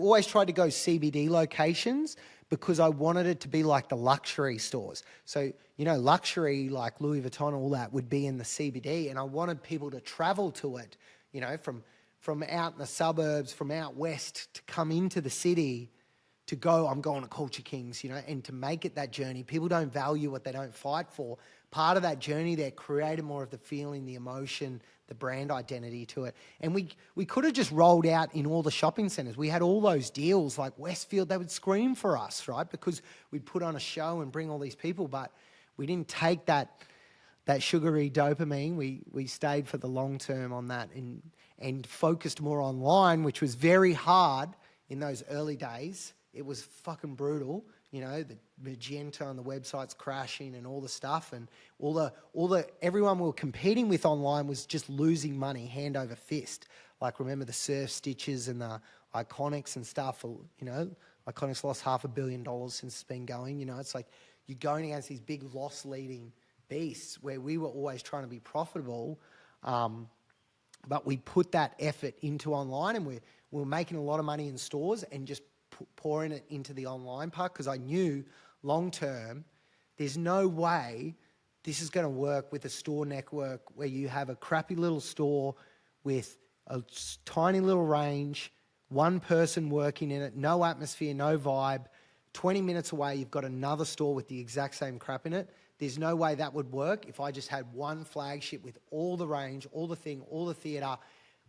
always tried to go CBD locations because I wanted it to be like the luxury stores. So, you know, luxury like Louis Vuitton, all that would be in the CBD, and I wanted people to travel to it, you know, from out in the suburbs, from out west to come into the city to go, I'm going to Culture Kings, you know, and to make it that journey. People don't value what they don't fight for. Part of that journey there created more of the feeling, the emotion, the brand identity to it. And we could have just rolled out in all the shopping centres. We had all those deals like Westfield, they would scream for us, right? Because we'd put on a show and bring all these people, but we didn't take that sugary dopamine. We stayed for the long term on that and focused more online, which was very hard in those early days. It was fucking brutal, you know, the magenta on the websites crashing and all the stuff, and all the everyone we were competing with online was just losing money hand over fist. Like, remember the Surf Stitches and the Iconics and stuff, you know, Iconics lost $500 million since it's been going, you know. It's like you're going against these big loss leading beasts where we were always trying to be profitable, but we put that effort into online, and we were making a lot of money in stores and just pouring it into the online part, because I knew long term there's no way this is going to work with a store network where you have a crappy little store with a tiny little range, one person working in it, no atmosphere, no vibe. 20 minutes away, you've got another store with the exact same crap in it. There's no way that would work if I just had one flagship with all the range, all the thing, all the theatre,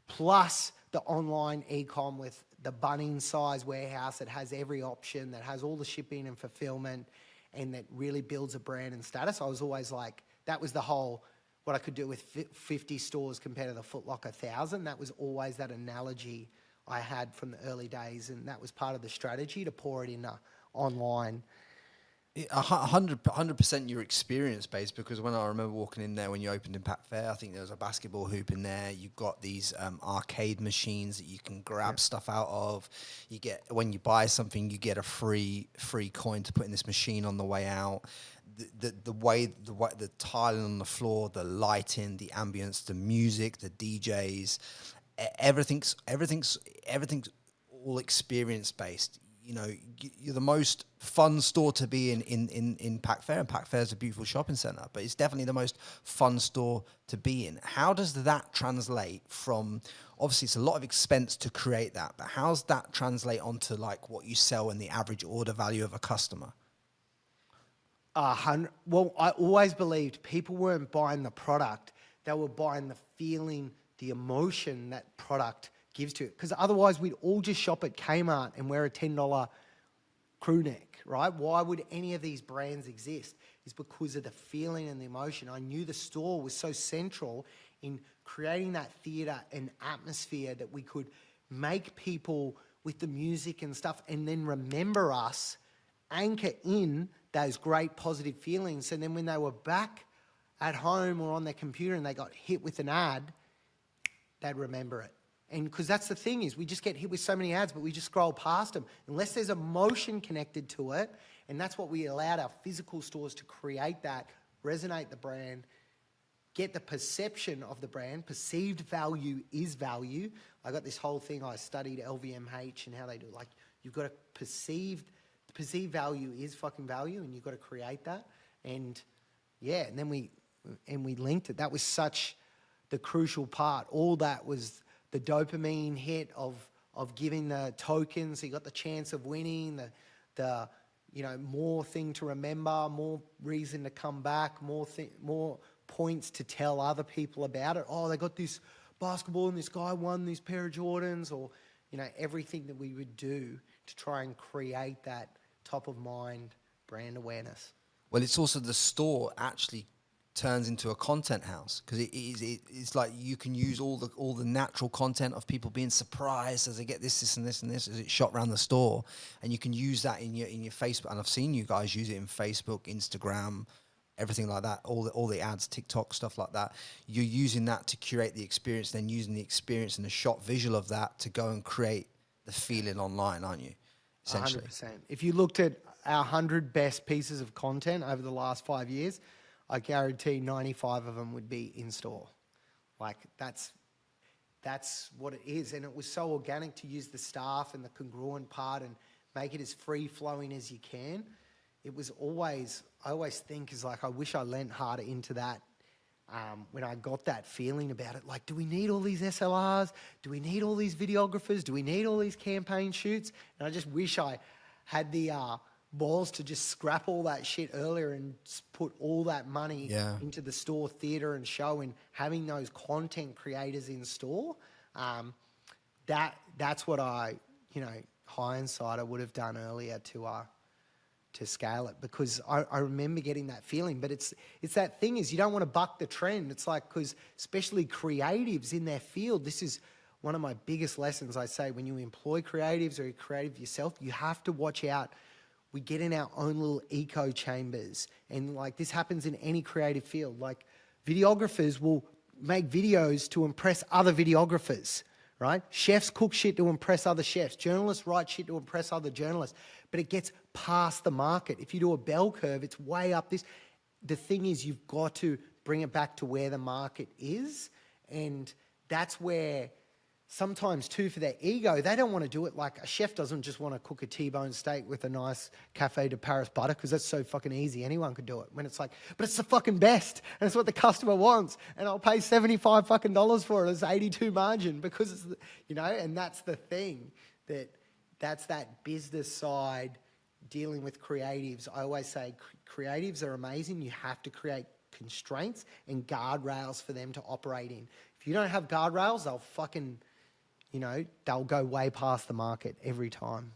plus the online e-com with the Bunnings size warehouse that has every option, that has all the shipping and fulfillment, and that really builds a brand and status. I was always like, that was the whole, what I could do with 50 stores compared to the Foot Locker 1,000. That was always that analogy I had from the early days, and that was part of the strategy to pour it in online. 100% your experience based, because when I remember walking in there when you opened Impact Fair, I think there was a basketball hoop in there. You've got these arcade machines that you can grab stuff out of. You get, when you buy something, you get a free coin to put in this machine on the way out. The way the tiling on the floor, the lighting, the ambience, the music, the DJs, everything's all experience based. You know, you're the most fun store to be in Pack Fair, and Pack Fair is a beautiful shopping centre, but it's definitely the most fun store to be in. How does that translate from, obviously it's a lot of expense to create that, but how's that translate onto like what you sell and the average order value of a customer? Well, I always believed people weren't buying the product, they were buying the feeling, the emotion that product gives to it. Because otherwise we'd all just shop at Kmart and wear a $10 crew neck, right? Why would any of these brands exist? It's because of the feeling and the emotion. I knew the store was so central in creating that theatre and atmosphere that we could make people with the music and stuff and then remember us, anchor in those great positive feelings. And then when they were back at home or on their computer and they got hit with an ad, they'd remember it. And because that's the thing, is we just get hit with so many ads, but we just scroll past them. Unless there's emotion connected to it, and that's what we allowed our physical stores to create, that resonate the brand, get the perception of the brand. Perceived value is value. I got this whole thing, I studied LVMH and how they do, like, you've got to perceive value is fucking value, and you've got to create that. And yeah, and then we linked it. That was such the crucial part. All that was the dopamine hit of giving the tokens. So you got the chance of winning, the you know, more thing to remember, more reason to come back, more points to tell other people about it. Oh, they got this basketball and this guy won this pair of Jordans, or, you know, everything that we would do to try and create that top of mind brand awareness. Well, it's also the store actually turns into a content house, because it's like you can use all the natural content of people being surprised as they get this and this and this as it's shot around the store, and you can use that in your Facebook. And I've seen you guys use it in Facebook, Instagram, everything like that, all the ads, TikTok, stuff like that. You're using that to curate the experience, then using the experience and the shot visual of that to go and create the feeling online, aren't you? Essentially. 100%. If you looked at our 100 best pieces of content over the last 5 years, I guarantee 95 of them would be in store. Like, that's that's what it is. And it was so organic to use the staff and the congruent part and make it as free flowing as you can. It was always, I always think is like, I wish I lent harder into that when I got that feeling about it. Like, do we need all these SLRs? Do we need all these videographers? Do we need all these campaign shoots? And I just wish I had the balls to just scrap all that shit earlier and put all that money into the store, theatre and show, and having those content creators in store. That's what I, hindsight, I would have done earlier to scale it, because I remember getting that feeling. But it's that thing is, you don't want to buck the trend. It's like, because especially creatives in their field, this is one of my biggest lessons. I say, when you employ creatives or you're creative yourself, you have to watch out. We get in our own little echo chambers, and like this happens in any creative field. Like, videographers will make videos to impress other videographers, right? Chefs cook shit to impress other chefs. Journalists write shit to impress other journalists. But it gets past the market. If you do a bell curve, it's way up this. The thing is, you've got to bring it back to where the market is. And that's where sometimes too, for their ego, they don't want to do it. Like, a chef doesn't just want to cook a T-bone steak with a nice Cafe de Paris butter, because that's so fucking easy. Anyone could do it. When it's like, but it's the fucking best, and it's what the customer wants, and I'll pay $75 fucking for it as 82 margin, because it's, and that's the thing, that's that business side dealing with creatives. I always say creatives are amazing. You have to create constraints and guardrails for them to operate in. If you don't have guardrails, they'll fucking, they'll go way past the market every time.